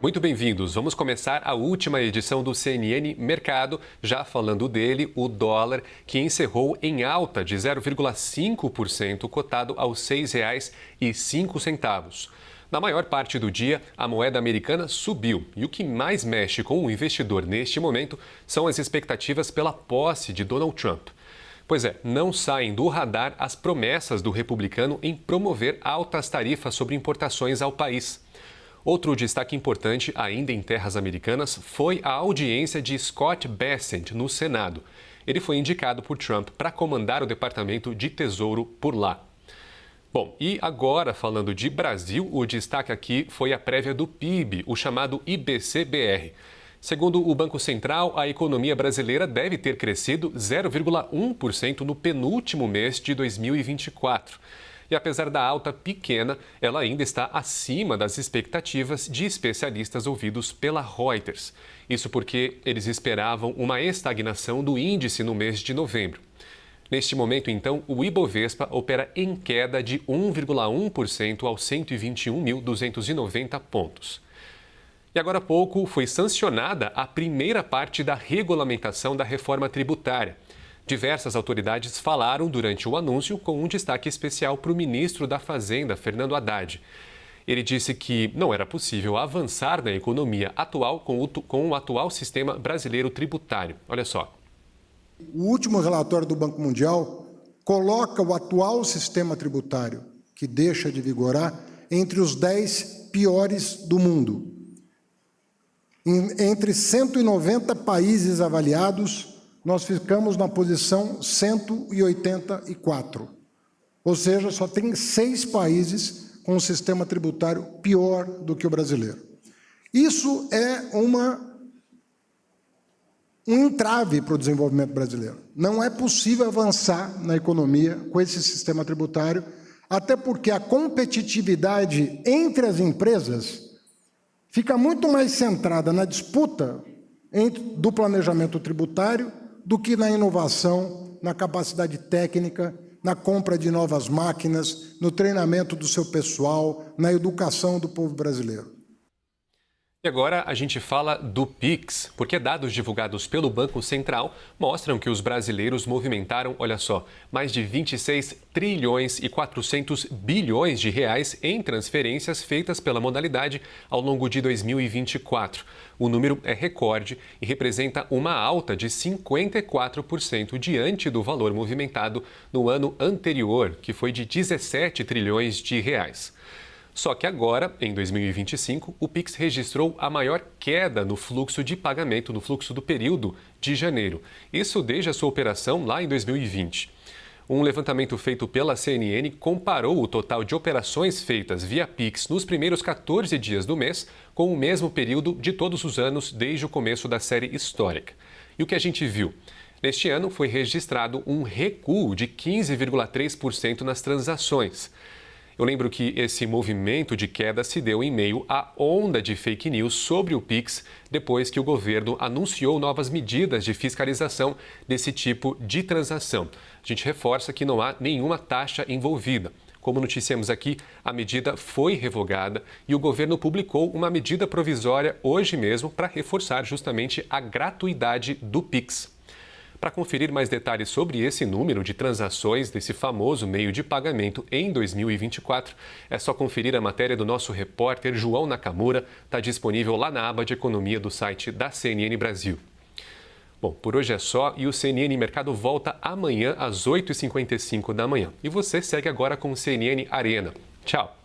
Muito bem-vindos. Vamos começar a última edição do CNN Mercado, já falando dele, o dólar, que encerrou em alta de 0,5%, cotado aos R$ 6,05. Na maior parte do dia, a moeda americana subiu. E o que mais mexe com o investidor neste momento são as expectativas pela posse de Donald Trump. Pois é, não saem do radar as promessas do republicano em promover altas tarifas sobre importações ao país. Outro destaque importante, ainda em terras americanas, foi a audiência de Scott Bessent no Senado. Ele foi indicado por Trump para comandar o Departamento de Tesouro por lá. Bom, e agora, falando de Brasil, o destaque aqui foi a prévia do PIB, o chamado IBC-BR. Segundo o Banco Central, a economia brasileira deve ter crescido 0,1% no penúltimo mês de 2024. E apesar da alta pequena, ela ainda está acima das expectativas de especialistas ouvidos pela Reuters. Isso porque eles esperavam uma estagnação do índice no mês de novembro. Neste momento, então, o Ibovespa opera em queda de 1,1% aos 121.290 pontos. E agora há pouco foi sancionada a primeira parte da regulamentação da reforma tributária. Diversas autoridades falaram durante o anúncio, com um destaque especial para o ministro da Fazenda, Fernando Haddad. Ele disse que não era possível avançar na economia atual com o atual sistema brasileiro tributário. Olha só. O último relatório do Banco Mundial coloca o atual sistema tributário, que deixa de vigorar, entre os 10 piores do mundo. Entre 190 países avaliados, nós ficamos na posição 184. Ou seja, só tem 6 países com um sistema tributário pior do que o brasileiro. Isso é um entrave para o desenvolvimento brasileiro. Não é possível avançar na economia com esse sistema tributário, até porque a competitividade entre as empresas fica muito mais centrada na disputa do planejamento tributário do que na inovação, na capacidade técnica, na compra de novas máquinas, no treinamento do seu pessoal, na educação do povo brasileiro. E agora a gente fala do Pix, porque dados divulgados pelo Banco Central mostram que os brasileiros movimentaram, olha só, mais de 26 trilhões e 400 bilhões de reais em transferências feitas pela modalidade ao longo de 2024. O número é recorde e representa uma alta de 54% diante do valor movimentado no ano anterior, que foi de 17 trilhões de reais. Só que agora, em 2025, o Pix registrou a maior queda no fluxo de pagamento, no fluxo do período de janeiro. Isso desde a sua operação lá em 2020. Um levantamento feito pela CNN comparou o total de operações feitas via Pix nos primeiros 14 dias do mês com o mesmo período de todos os anos desde o começo da série histórica. E o que a gente viu? Neste ano foi registrado um recuo de 15,3% nas transações. Eu lembro que esse movimento de queda se deu em meio à onda de fake news sobre o Pix, depois que o governo anunciou novas medidas de fiscalização desse tipo de transação. A gente reforça que não há nenhuma taxa envolvida. Como noticiamos aqui, a medida foi revogada e o governo publicou uma medida provisória hoje mesmo para reforçar justamente a gratuidade do Pix. Para conferir mais detalhes sobre esse número de transações desse famoso meio de pagamento em 2024, é só conferir a matéria do nosso repórter João Nakamura, está disponível lá na aba de economia do site da CNN Brasil. Bom, por hoje é só e o CNN Mercado volta amanhã às 8h55 da manhã. E você segue agora com o CNN Arena. Tchau!